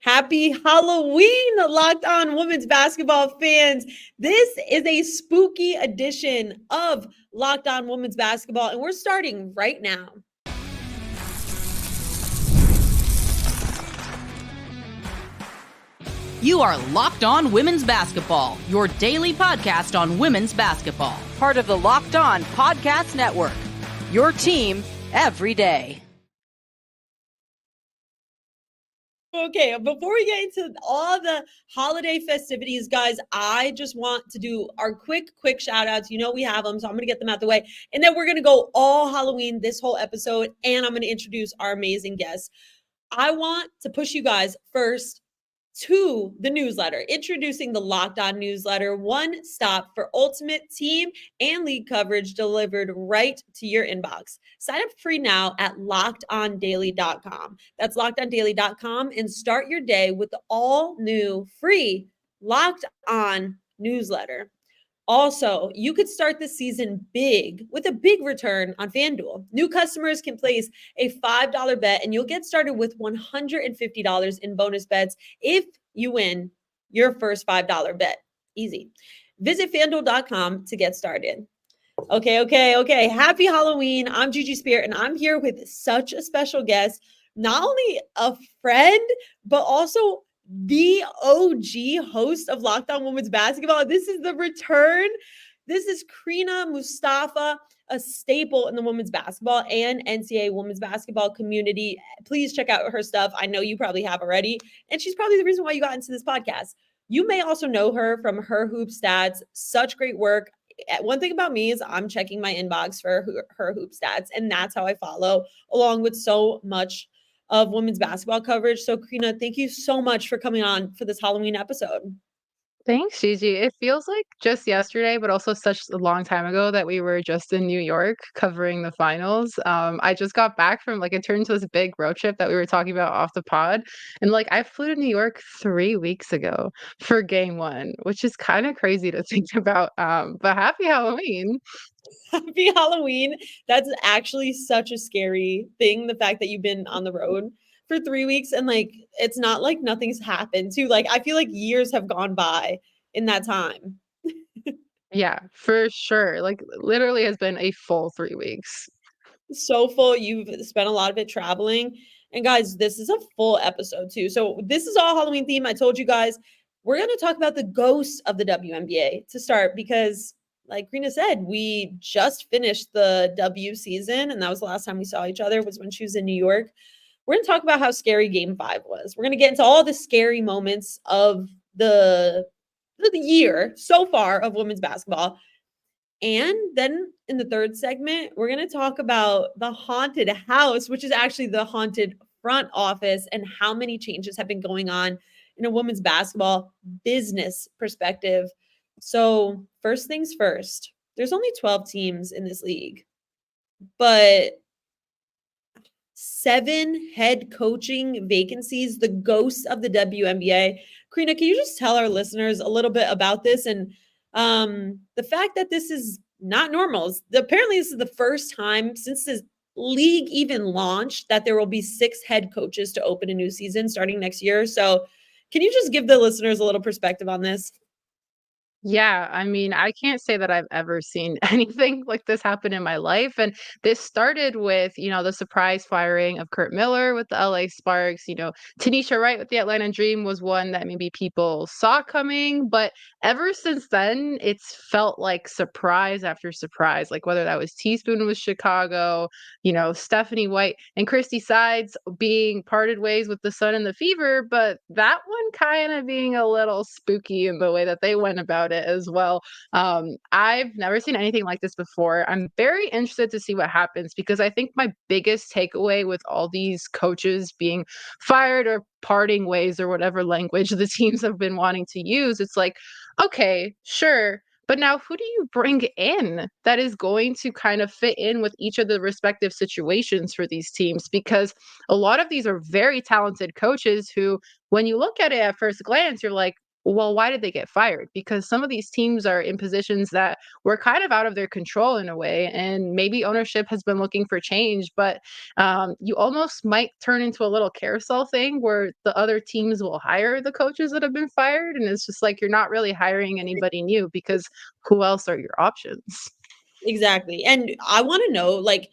Happy Halloween, Locked On Women's Basketball fans. This is a spooky edition of Locked On Women's Basketball, and we're starting right now. You are Locked On Women's Basketball, your daily podcast on women's basketball. Part of the Locked On Podcast Network, your team every day. Okay, before we get into all the holiday festivities, guys, I just want to do our quick shout outs. You know we have them, so I'm going to get them out the way. And then we're going to go all Halloween this whole episode, and I'm going to introduce our amazing guests. I want to push you guys first to the newsletter, introducing the Locked On newsletter, one stop for ultimate team and league coverage delivered right to your inbox. Sign up free now at lockedondaily.com. That's lockedondaily.com and start your day with the all new free Locked On newsletter. Also, you could start the season big with a big return on FanDuel. New customers can place a $5 bet and you'll get started with $150 in bonus bets if you win your first $5 bet. Easy. Visit FanDuel.com to get started. Okay. Happy Halloween. I'm Gigi Speer and I'm here with such a special guest, not only a friend, but also the OG host of Locked On Women's Basketball. This is the return. This is Crina Mustafa, a staple in the women's basketball and NCAA women's basketball community. Please check out her stuff. I know you probably have already, and she's probably the reason why you got into this podcast. You may also know her from her hoop stats. Such great work. One thing about me is I'm checking my inbox for her hoop stats, and that's how I follow, along with so much of women's basketball coverage. So, Crina, thank you so much for coming on for this Halloween episode. Thanks, Gigi. It feels like just yesterday, but also such a long time ago that we were just in New York covering the finals. I just got back from it turned into this big road trip that we were talking about off the pod. And I flew to New York 3 weeks ago for game one, which is kind of crazy to think about. But happy Halloween. Happy Halloween. That's actually such a scary thing. The fact that you've been on the road for 3 weeks and it's not like nothing's happened too. I feel like years have gone by in that time. Yeah, for sure. Literally has been a full 3 weeks. So full. You've spent a lot of it traveling. And guys, this is a full episode too. So this is all Halloween theme. I told you guys, we're going to talk about the ghosts of the WNBA to start because like Crina said, we just finished the W season, and that was the last time we saw each other was when she was in New York. We're going to talk about how scary Game 5 was. We're going to get into all the scary moments of the year so far of women's basketball. And then in the third segment, we're going to talk about the haunted house, which is actually the haunted front office, and how many changes have been going on in a women's basketball business perspective. So first things first, there's only 12 teams in this league, but 7 head coaching vacancies, the ghosts of the WNBA. Crina, can you just tell our listeners a little bit about this and the fact that this is not normal? Apparently, this is the first time since this league even launched that there will be 6 head coaches to open a new season starting next year. So can you just give the listeners a little perspective on this? Yeah, I mean, I can't say that I've ever seen anything like this happen in my life. And this started with, the surprise firing of Kurt Miller with the LA Sparks. Tanisha Wright with the Atlanta Dream was one that maybe people saw coming. But ever since then, it's felt like surprise after surprise, like whether that was Teaspoon with Chicago, Stephanie White and Christy Sides being parted ways with the Sun and the Fever. But that one kind of being a little spooky in the way that they went about it as well. I've never seen anything like this before. I'm very interested to see what happens because I think my biggest takeaway with all these coaches being fired or parting ways or whatever language the teams have been wanting to use, it's like, okay, sure. But now who do you bring in that is going to kind of fit in with each of the respective situations for these teams? Because a lot of these are very talented coaches who, when you look at it at first glance, you're like, well, why did they get fired? Because some of these teams are in positions that were kind of out of their control in a way, and maybe ownership has been looking for change, but you almost might turn into a little carousel thing where the other teams will hire the coaches that have been fired, and it's just like you're not really hiring anybody new because who else are your options? Exactly. And I want to know, like,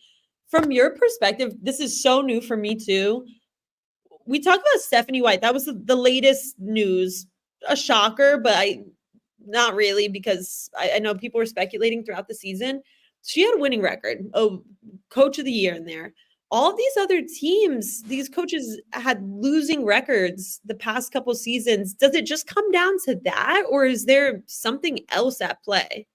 from your perspective, this is so new for me too. We talked about Stephanie White. That was the latest news. A shocker, but not really, because I know people were speculating throughout the season. She had a winning record, coach of the year in there. All of these other teams, these coaches had losing records the past couple seasons. Does it just come down to that, or is there something else at play?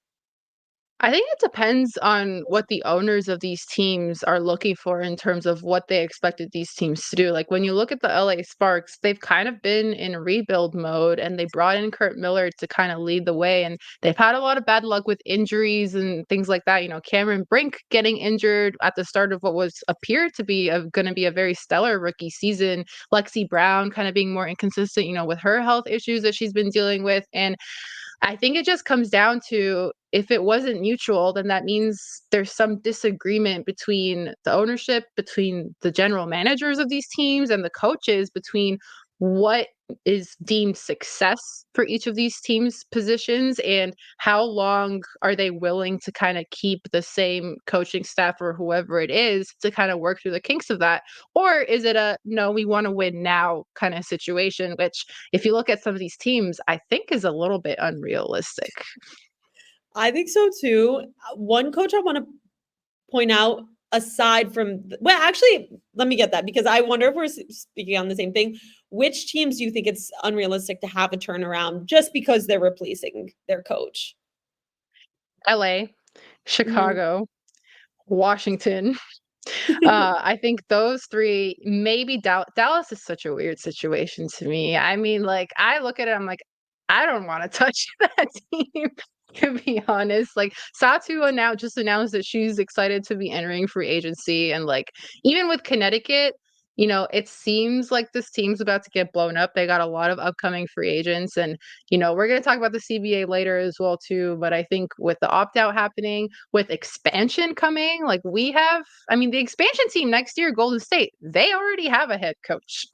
I think it depends on what the owners of these teams are looking for in terms of what they expected these teams to do. Like when you look at the LA Sparks, they've kind of been in rebuild mode and they brought in Kurt Miller to kind of lead the way. And they've had a lot of bad luck with injuries and things like that. You know, Cameron Brink getting injured at the start of what was appeared to be going to be a very stellar rookie season. Lexi Brown kind of being more inconsistent, you know, with her health issues that she's been dealing with. And I think it just comes down to if it wasn't mutual, then that means there's some disagreement between the ownership, between the general managers of these teams and the coaches, between what is deemed success for each of these teams' positions and how long are they willing to kind of keep the same coaching staff or whoever it is to kind of work through the kinks of that. Or is it a no, we want to win now kind of situation, which if you look at some of these teams, I think is a little bit unrealistic. I think so too. One coach I want to point out, aside from, well, actually, let me get that, because I wonder if we're speaking on the same thing. Which teams do you think it's unrealistic to have a turnaround just because they're replacing their coach? LA, Mhm. Chicago, Washington. I think those three, maybe Dallas is such a weird situation to me. I mean, like, I look at it, I'm like, I don't want to touch that team. To be honest, like Satu now just announced that she's excited to be entering free agency, and like even with Connecticut, you know, it seems like this team's about to get blown up. They got a lot of upcoming free agents, and you know, we're going to talk about the CBA later as well too. But I think with the opt out happening, with expansion coming, like we have, I mean, the expansion team next year, Golden State, they already have a head coach.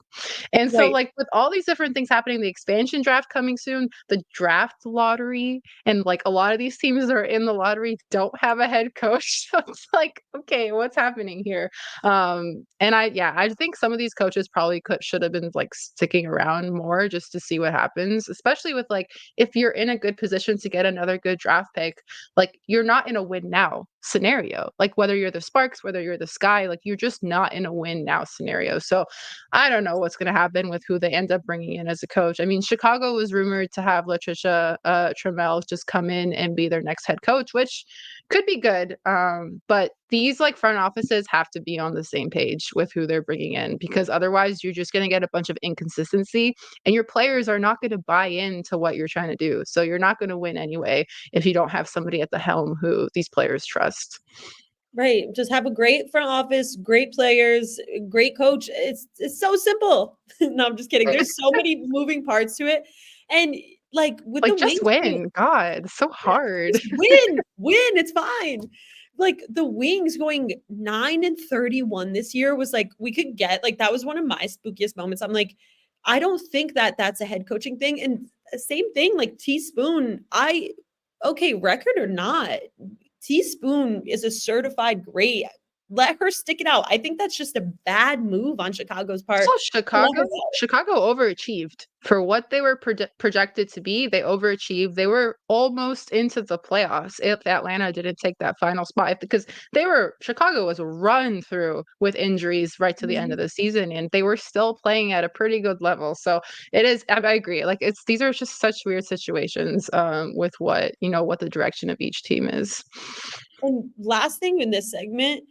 And so, Right. like, with all these different things happening, the expansion draft coming soon, the draft lottery, and like a lot of these teams that are in the lottery don't have a head coach. So it's like, okay, what's happening here? And I think some of these coaches probably should have been like sticking around more just to see what happens, especially with like if you're in a good position to get another good draft pick, like you're not in a win now scenario. Like whether you're the Sparks, whether you're the Sky, like you're just not in a win now scenario. So I don't know what's going to happen with who they end up bringing in as a coach. I mean, Chicago was rumored to have Latricia Trammell just come in and be their next head coach, which could be good. But these like front offices have to be on the same page with who they're bringing in, because otherwise you're just going to get a bunch of inconsistency and your players are not going to buy into what you're trying to do. So you're not going to win anyway if you don't have somebody at the helm who these players trust. Right. Just have a great front office, great players, great coach. It's so simple. No, I'm just kidding. There's so many moving parts to it. And like with the Like just Wings, win. God, it's so hard. just win. It's fine. Like the Wings going 9-31 this year was like, we could get, like, that was one of my spookiest moments. I'm like, I don't think that that's a head coaching thing. And same thing, like Teaspoon, okay, record or not, Teaspoon is a certified great. Let her stick it out. I think that's just a bad move on Chicago's part. Also, Chicago overachieved for what they were projected to be. They overachieved. They were almost into the playoffs if Atlanta didn't take that final spot, because Chicago was run through with injuries right to the end of the season, and they were still playing at a pretty good level. So it is. I agree. Like these are just such weird situations with what the direction of each team is. And last thing in this segment,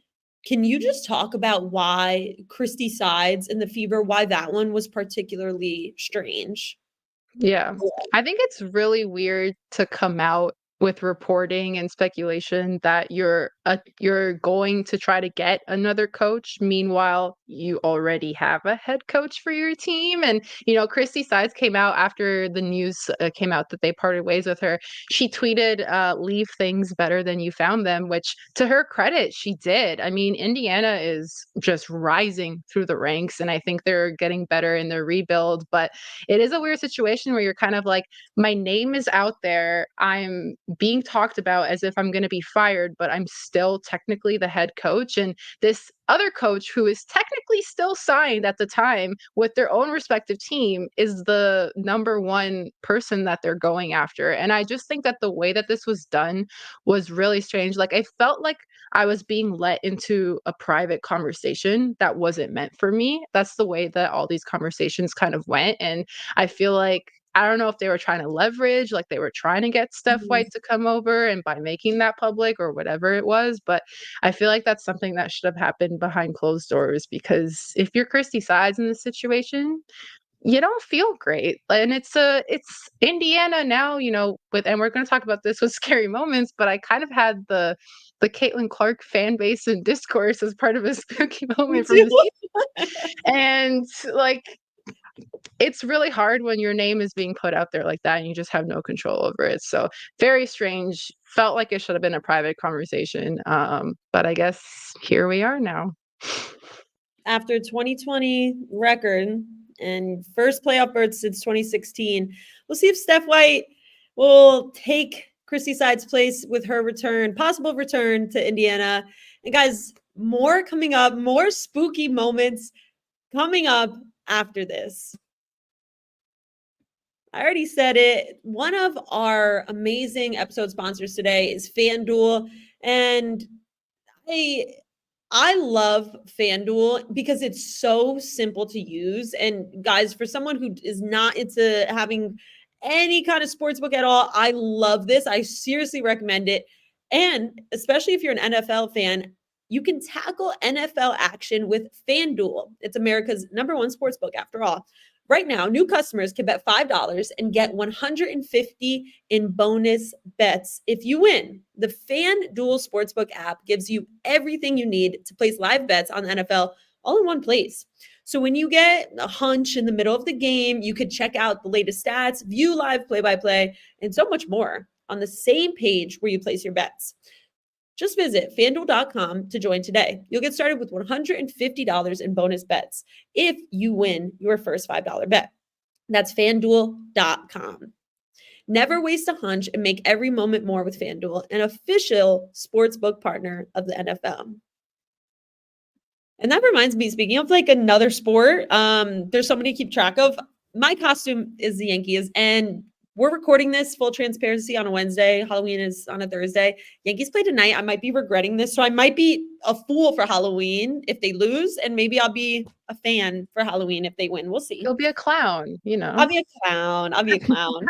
can you just talk about why Christy Sides and the Fever, why that one was particularly strange? Yeah. I think it's really weird to come out with reporting and speculation that you're going to try to get another coach. Meanwhile, you already have a head coach for your team. And Christy Sides came out after the news came out that they parted ways with her. She tweeted, "Leave things better than you found them," which, to her credit, she did. I mean, Indiana is just rising through the ranks, and I think they're getting better in their rebuild. But it is a weird situation where you're kind of like, my name is out there. I'm being talked about as if I'm going to be fired, but I'm still technically the head coach. And this other coach, who is technically still signed at the time with their own respective team, is the number one person that they're going after. And I just think that the way that this was done was really strange. Like, I felt like I was being let into a private conversation that wasn't meant for me. That's the way that all these conversations kind of went. And I feel like, I don't know if they were trying to leverage, like they were trying to get Steph Mhm. White to come over and by making that public or whatever it was. But I feel like that's something that should have happened behind closed doors, because if you're Christy Sides in this situation, you don't feel great. And it's Indiana now, and we're going to talk about this with scary moments, but I kind of had the Caitlin Clark fan base and discourse as part of a spooky Me moment from too. the season. And like, it's really hard when your name is being put out there like that and you just have no control over it. So very strange. Felt like it should have been a private conversation. But I guess here we are now. After 2020 record and first playoff berth since 2016, we'll see if Steph White will take Christy Sides' place with her possible return to Indiana. And guys, more coming up, more spooky moments coming up after this. I already said it. One of our amazing episode sponsors today is FanDuel. And I love FanDuel because it's so simple to use. And guys, for someone who is not into having any kind of sports book at all, I love this. I seriously recommend it. And especially if you're an NFL fan, you can tackle NFL action with FanDuel. It's America's #1 sports book, after all. Right now, new customers can bet $5 and get 150 in bonus bets if you win. The FanDuel Sportsbook app gives you everything you need to place live bets on the NFL all in one place. So when you get a hunch in the middle of the game, you could check out the latest stats, view live play-by-play, and so much more on the same page where you place your bets. Just visit fanduel.com to join today. You'll get started with $150 in bonus bets if you win your first $5 bet. That's fanduel.com. Never waste a hunch and make every moment more with FanDuel, an official sportsbook partner of the NFL. And that reminds me, speaking of like another sport, there's so many to keep track of. My costume is the Yankees, and we're recording this, full transparency, on a Wednesday. Halloween is on a Thursday. Yankees play tonight. I might be regretting this. So I might be a fool for Halloween if they lose, and maybe I'll be a fan for Halloween if they win. We'll see. You'll be a clown, I'll be a clown. I'll be a clown.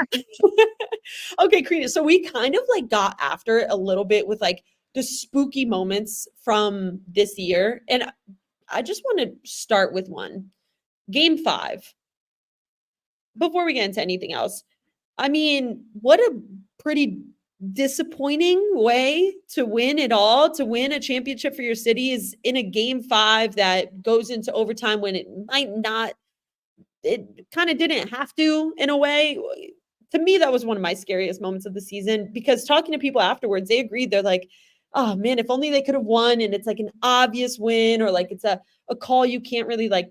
Okay, Crina. So we kind of like got after it a little bit with like the spooky moments from this year. And I just want to start with one. Game 5. Before we get into anything else, I mean, what a pretty disappointing way to win it all, to win a championship for your city, is in a game 5 that goes into overtime when it might not, it kind of didn't have to, in a way. To me, that was one of my scariest moments of the season, because talking to people afterwards, they agreed. They're like, oh man, if only they could have won. And it's like an obvious win, or like it's a call you can't really like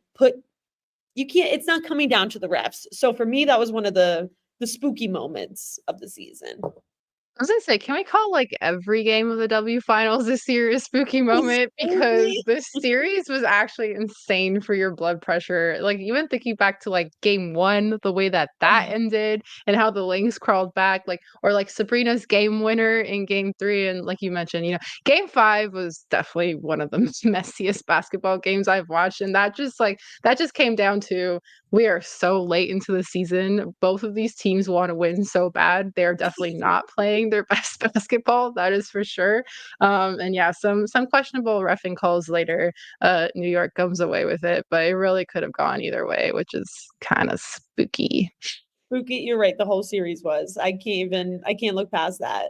it's not coming down to the refs. So for me, that was one of the spooky moments of the season. I was gonna say, can we call like every game of the W finals this year a spooky moment? Because this series was actually insane for your blood pressure. Like, even thinking back to like game 1, the way that ended and how the Lynx crawled back, like, or like Sabrina's game winner in game 3. And like you mentioned, game 5 was definitely one of the messiest basketball games I've watched. And that just came down to, we are so late into the season. Both of these teams want to win so bad. They're definitely not playing their best basketball. That is for sure. And yeah, some questionable reffing calls later. New York comes away with it, but it really could have gone either way, which is kind of spooky. Spooky, you're right. The whole series was. I can't look past that.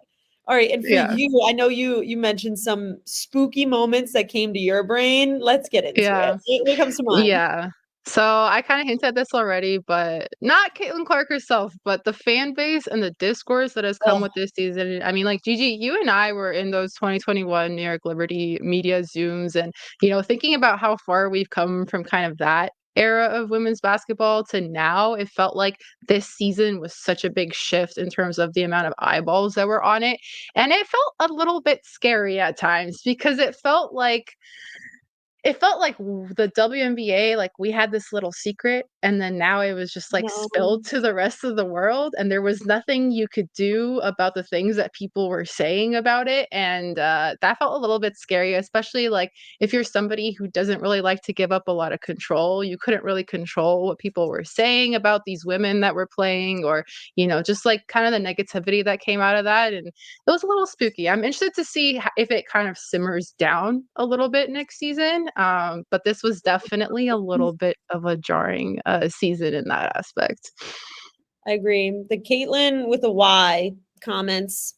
All right, and for Yeah. you, I know you mentioned some spooky moments that came to your brain. Let's get into it. Yeah. What comes to mind? Yeah. So I kind of hinted at this already, but not Caitlin Clark herself, but the fan base and the discourse that has come Oh, with this season. I mean, like Gigi, you and I were in those 2021 New York Liberty media Zooms, and thinking about how far we've come from kind of that era of women's basketball to now, it felt like this season was such a big shift in terms of the amount of eyeballs that were on it. And it felt a little bit scary at times because the WNBA, like we had this little secret, and then now it was just like no. spilled to the rest of the world, and there was nothing you could do about the things that people were saying about it. And that felt a little bit scary, especially like if you're somebody who doesn't really like to give up a lot of control. You couldn't really control what people were saying about these women that were playing, or, just like kind of the negativity that came out of that. And it was a little spooky. I'm interested to see if it kind of simmers down a little bit next season. But this was definitely a little bit of a jarring season in that aspect. I agree. The Caitlyn with a Y comments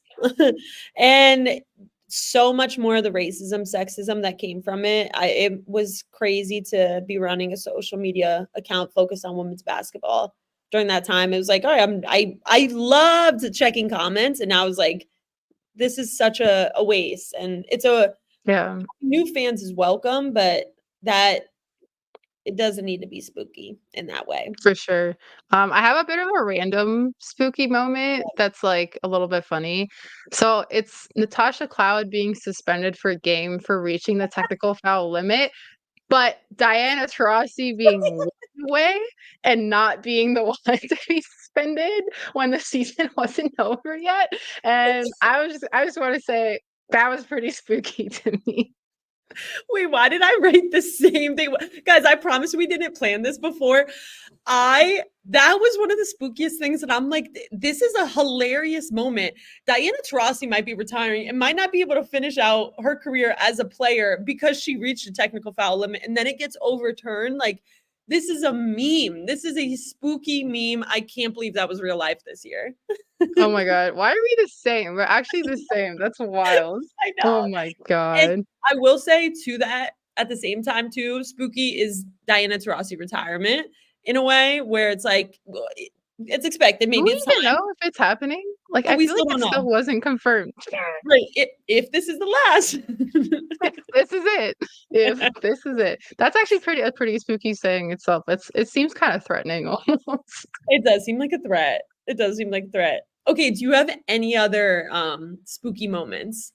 and so much more of the racism, sexism that came from it. It was crazy to be running a social media account focused on women's basketball during that time. It was like, all right, I loved checking comments, and now I was like, this is such a waste. And it's a Yeah. new fans is welcome, but that it doesn't need to be spooky in that way. For sure. I have a bit of a random spooky moment that's like a little bit funny. So it's Natasha Cloud being suspended for a game for reaching the technical foul limit, but Diana Taurasi being one way and not being the one to be suspended when the season wasn't over yet. And I just want to say that was pretty spooky to me. Wait, why did I write the same thing? Guys, I promise we didn't plan this before. That was one of the spookiest things that I'm like, this is a hilarious moment. Diana Taurasi might be retiring and might not be able to finish out her career as a player because she reached a technical foul limit and then it gets overturned. Like, this is a meme. This is a spooky meme. I can't believe that was real life this year. Oh my god, why are we the same? We're actually the same. That's wild. I Oh know. my And god. I will say to that, at the same time, too, spooky is Diana Taurasi retirement in a way where it's like, well, it's expected. Do Maybe we it's even time, know if it's happening? Like, but I we feel like still don't it know. still wasn't confirmed. Right. If this is the last. This is it. If this is it. That's actually a pretty spooky saying itself. It seems kind of threatening almost. It does seem like a threat. It does seem like a threat. Okay, do you have any other spooky moments?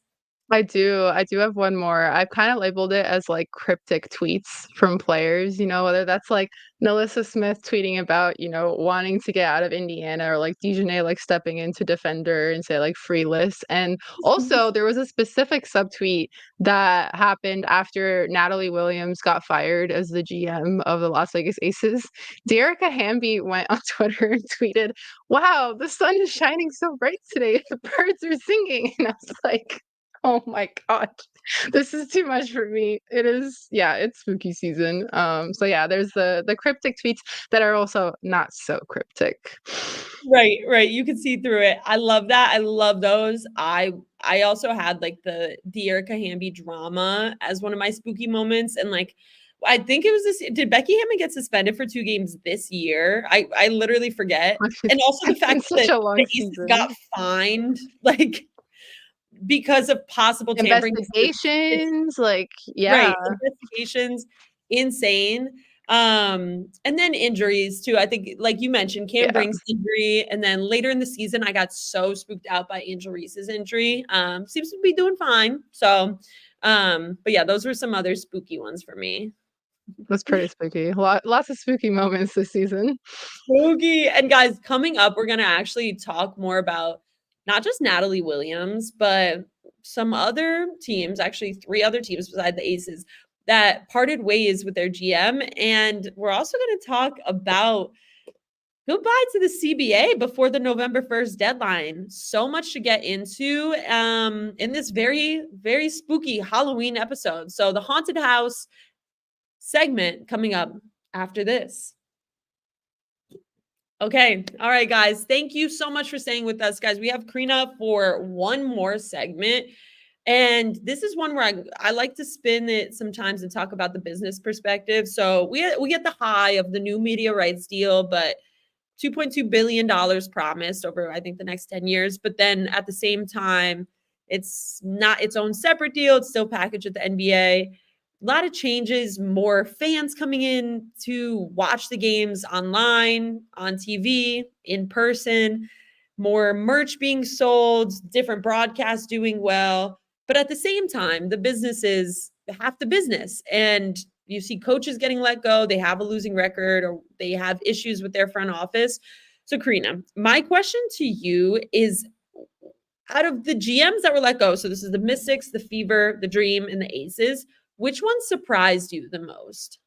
I do have one more. I've kind of labeled it as like cryptic tweets from players, whether that's like Nalissa Smith tweeting about, wanting to get out of Indiana, or like Dejanay like stepping in to defend her and say like freeless. And also there was a specific subtweet that happened after Natalie Williams got fired as the GM of the Las Vegas Aces. Dearica Hamby went on Twitter and tweeted, "Wow, the sun is shining so bright today. The birds are singing." And I was like, oh my god. This is too much for me. It is, yeah, it's spooky season. So yeah, there's the cryptic tweets that are also not so cryptic. Right, right. You can see through it. I love that. I love those. I also had like the Erica Hamby drama as one of my spooky moments. And like I think it was this, did Becky Hammon get suspended for 2 games this year? I literally forget. And also the It's been fact such that a long the Aces got season. fined like because of possible tampering. Investigations, like, yeah. Right, investigations, insane. And then injuries too. I think, like you mentioned, Cam Yeah. Brings injury, and then later in the season, I got so spooked out by Angel Reese's injury. Seems to be doing fine. So, but yeah, those were some other spooky ones for me. That's pretty spooky. Lots of spooky moments this season. Spooky. And guys, coming up, we're gonna actually talk more about not just Natalie Williams, but some other teams, actually 3 other teams beside the Aces that parted ways with their GM. And we're also going to talk about goodbye to the CBA before the November 1st deadline. So much to get into in this very, very spooky Halloween episode. So the haunted house segment coming up after this. Okay. All right, guys. Thank you so much for staying with us, guys. We have Crina for one more segment. And this is one where I like to spin it sometimes and talk about the business perspective. So we get the high of the new media rights deal, but $2.2 billion promised over, I think, the next 10 years. But then at the same time, it's not its own separate deal. It's still packaged with the NBA. A lot of changes, more fans coming in to watch the games online, on TV, in person, more merch being sold, different broadcasts doing well. But at the same time, the business is half the business. And you see coaches getting let go, they have a losing record or they have issues with their front office. So, Crina, my question to you is, out of the GMs that were let go, so this is the Mystics, the Fever, the Dream, and the Aces, which one surprised you the most?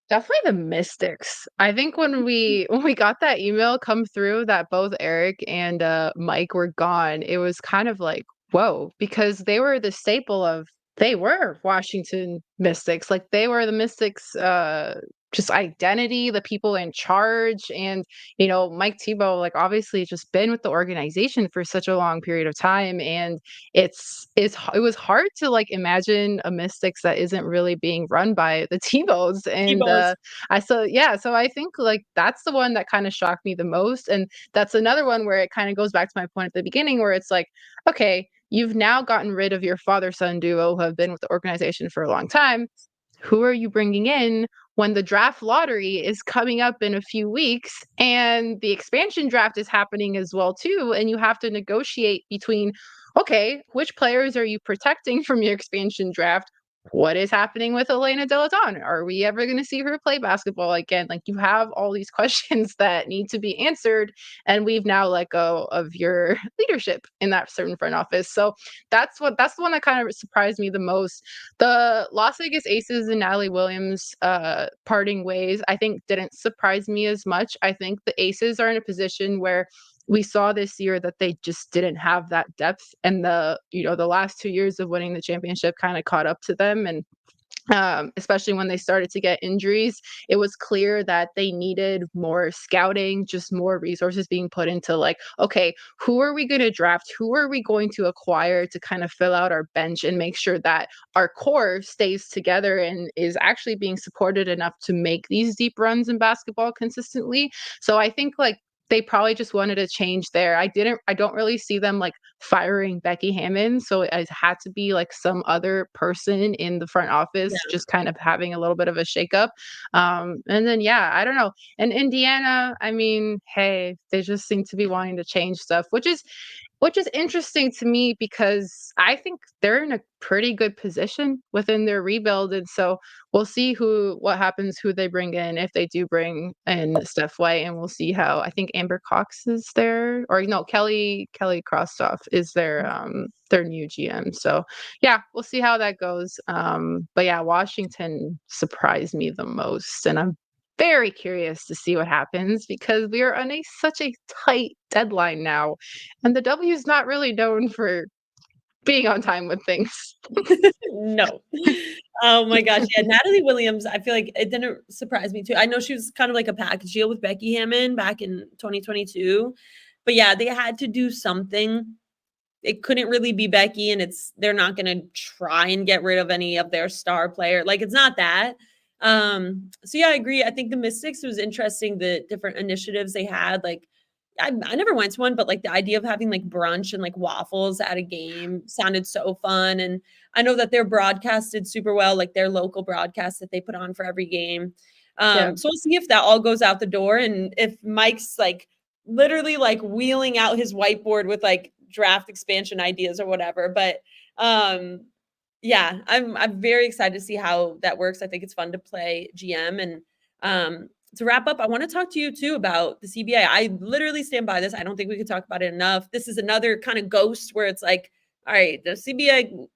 Definitely the Mystics. I think when we got that email come through that both Eric and Mike were gone, it was kind of like, whoa, because they were the staple of they were Washington Mystics. Like they were the Mystics just identity, the people in charge. And, Mike Tebow, like obviously just been with the organization for such a long period of time. And it was hard to like imagine a Mystics that isn't really being run by the Tebows. And T-Bones. so I think like that's the one that kind of shocked me the most. And that's another one where it kind of goes back to my point at the beginning where it's like, okay, you've now gotten rid of your father-son duo who have been with the organization for a long time. Who are you bringing in when the draft lottery is coming up in a few weeks and the expansion draft is happening as well too, and you have to negotiate between, okay, which players are you protecting from your expansion draft? What is happening with Elena Delaton? Are we ever going to see her play basketball again? Like you have all these questions that need to be answered, and we've now let go of your leadership in that certain front office. So that's the one that kind of surprised me the most. The Las Vegas Aces and Natalie Williams parting ways, I think didn't surprise me as much. I think the Aces are in a position where we saw this year that they just didn't have that depth, and the last 2 years of winning the championship kind of caught up to them. And especially when they started to get injuries, it was clear that they needed more scouting, just more resources being put into like, okay, who are we going to draft? Who are we going to acquire to kind of fill out our bench and make sure that our core stays together and is actually being supported enough to make these deep runs in basketball consistently? So I think like they probably just wanted a change there. I don't really see them like firing Becky Hammond. So it had to be like some other person in the front office, Yeah. just kind of having a little bit of a shakeup. And then, yeah, I don't know. And Indiana, I mean, hey, they just seem to be wanting to change stuff, which is interesting to me because I think they're in a pretty good position within their rebuild. And so we'll see what happens, who they bring in, if they do bring in Steph White, and we'll see how I think Amber Cox is there, or no, Kelly Krostoff is their new GM. So yeah, we'll see how that goes. But yeah, Washington surprised me the most, and I'm very curious to see what happens because we are on such a tight deadline now, and the W is not really known for being on time with things. No. Oh my gosh. Yeah, Natalie Williams, I feel like it didn't surprise me too. I know she was kind of like a package deal with Becky Hammond back in 2022. But yeah, they had to do something. It couldn't really be Becky, and they're not gonna try and get rid of any of their star player. Like it's not that. So yeah, I agree. I think the Mystics, it was interesting the different initiatives they had. Like I never went to one, but like the idea of having like brunch and like waffles at a game sounded so fun. And I know that they're broadcasted super well, like their local broadcast that they put on for every game. Yeah. So we'll see if that all goes out the door and if Mike's like literally like wheeling out his whiteboard with like draft expansion ideas or whatever. But yeah, I'm very excited to see how that works. I think it's fun to play GM. And to wrap up, I want to talk to you too about the CBA. I literally stand by this. I don't think we could talk about it enough. This is another kind of ghost where it's like, all right, the CBA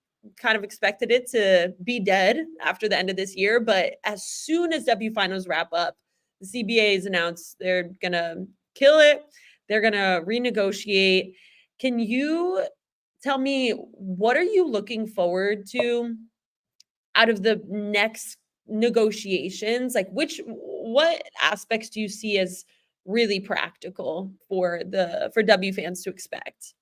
kind of expected it to be dead after the end of this year, but as soon as W finals wrap up, the CBA has announced they're gonna kill it. They're gonna renegotiate. Can you tell me, what are you looking forward to out of the next negotiations? Like what aspects do you see as really practical for W fans to expect?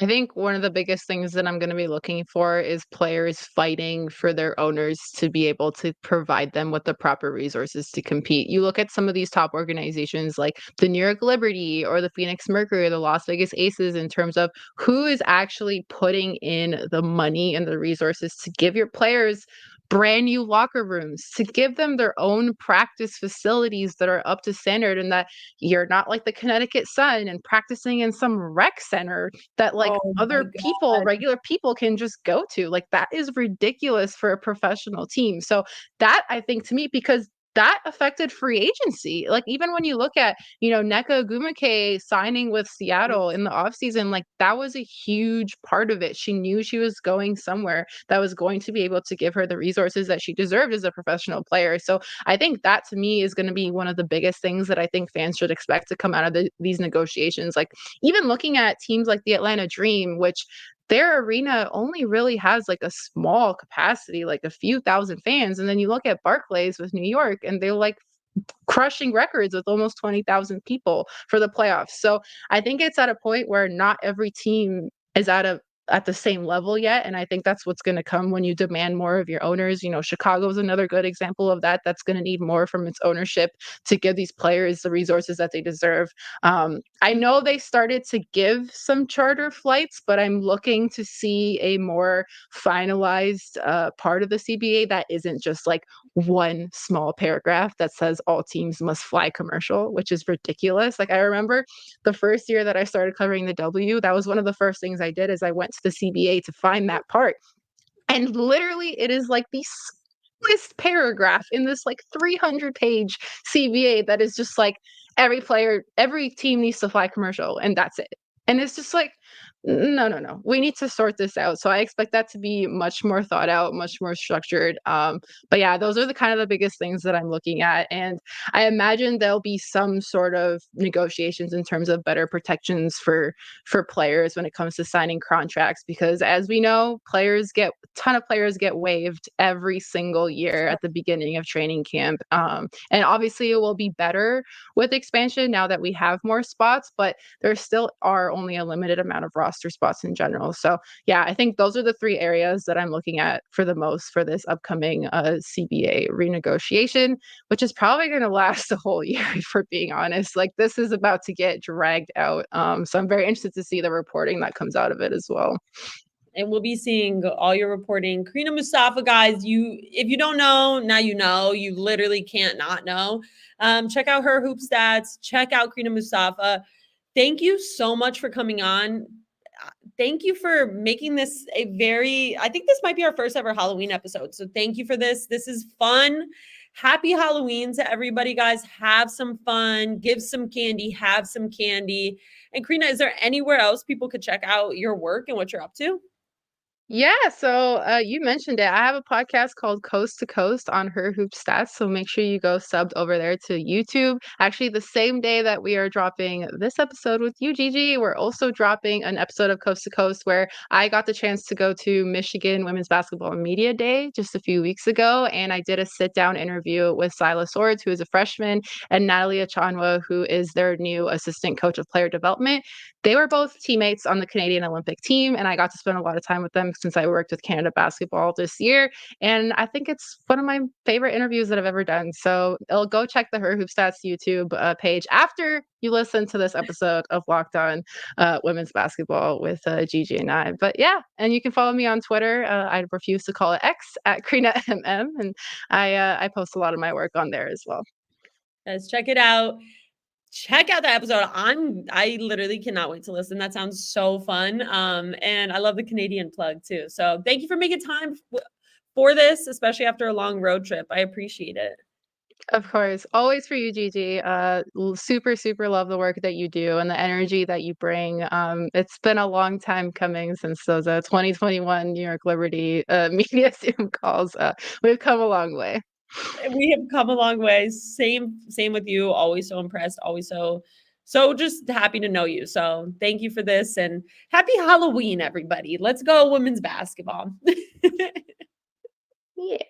I think one of the biggest things that I'm going to be looking for is players fighting for their owners to be able to provide them with the proper resources to compete. You look at some of these top organizations like the New York Liberty or the Phoenix Mercury or the Las Vegas Aces in terms of who is actually putting in the money and the resources to give your players brand new locker rooms, to give them their own practice facilities that are up to standard, and that you're not like the Connecticut Sun and practicing in some rec center that like Oh my other people, God. regular people can just go to. Like that is ridiculous for a professional team. So that I think to me, because that affected free agency. Like even when you look at, Nneka Ogwumike signing with Seattle in the offseason, like that was a huge part of it. She knew she was going somewhere that was going to be able to give her the resources that she deserved as a professional player. So I think that to me is going to be one of the biggest things that I think fans should expect to come out of these negotiations. Like even looking at teams like the Atlanta Dream, which their arena only really has like a small capacity, like a few thousand fans. And then you look at Barclays with New York and they're like crushing records with almost 20,000 people for the playoffs. So I think it's at a point where not every team is at the same level yet. And I think that's what's going to come when you demand more of your owners. Chicago is another good example of that. That's going to need more from its ownership to give these players the resources that they deserve. I know they started to give some charter flights, but I'm looking to see a more finalized part of the CBA that isn't just like one small paragraph that says all teams must fly commercial, which is ridiculous. Like I remember the first year that I started covering the W, that was one of the first things I did is I went to the CBA to find that part. And literally it is like the smallest paragraph in this like 300-page CBA that is just like every team needs to fly commercial and that's it. And it's just like, no, no, no. We need to sort this out. So I expect that to be much more thought out, much more structured. But yeah, those are the kind of the biggest things that I'm looking at. And I imagine there'll be some sort of negotiations in terms of better protections for players when it comes to signing contracts, because as we know, a ton of players get waived every single year at the beginning of training camp. And obviously it will be better with expansion now that we have more spots, but there still are only a limited amount of roster spots in general. So yeah, I think those are the three areas that I'm looking at for the most for this upcoming CBA renegotiation, which is probably going to last a whole year, if we're being honest. Like this is about to get dragged out. So I'm very interested to see the reporting that comes out of it as well. And we'll be seeing all your reporting. Crina Mustafa, guys, if you don't know, now you know. You literally can't not know. Check out her hoop stats. Check out Crina Mustafa. Thank you so much for coming on. Thank you for making this I think this might be our first ever Halloween episode. So thank you for this. This is fun. Happy Halloween to everybody, guys. Have some fun. Give some candy. Have some candy. And Crina, is there anywhere else people could check out your work and what you're up to? Yeah, so you mentioned it. I have a podcast called Coast to Coast on Her Hoop Stats, so make sure you go subbed over there to YouTube. Actually, the same day that we are dropping this episode with you, Gigi, we're also dropping an episode of Coast to Coast where I got the chance to go to Michigan Women's Basketball Media Day just a few weeks ago, and I did a sit-down interview with Silas Swords, who is a freshman, and Natalie Achanwa, who is their new assistant coach of player development. They were both teammates on the Canadian Olympic team, and I got to spend a lot of time with them since I worked with Canada basketball this year. And I think it's one of my favorite interviews that I've ever done. So I'll go check the Her Hoop Stats YouTube page after you listen to this episode of Locked On Women's Basketball with Gigi and I. But yeah, and you can follow me on Twitter. I refuse to call it X at Crina MM, and I post a lot of my work on there as well. Guys, check it out. Check out that episode. I literally cannot wait to listen. That sounds so fun. And I love the Canadian plug too. So thank you for making time for this, especially after a long road trip. I appreciate it. Of course. Always for you, Gigi. Super, super love the work that you do and the energy that you bring. It's been a long time coming since those 2021 New York Liberty media Zoom calls. We've come a long way. We have come a long way. Same with you. Always so impressed. Always so just happy to know you. So thank you for this and happy Halloween, everybody. Let's go women's basketball. Yeah.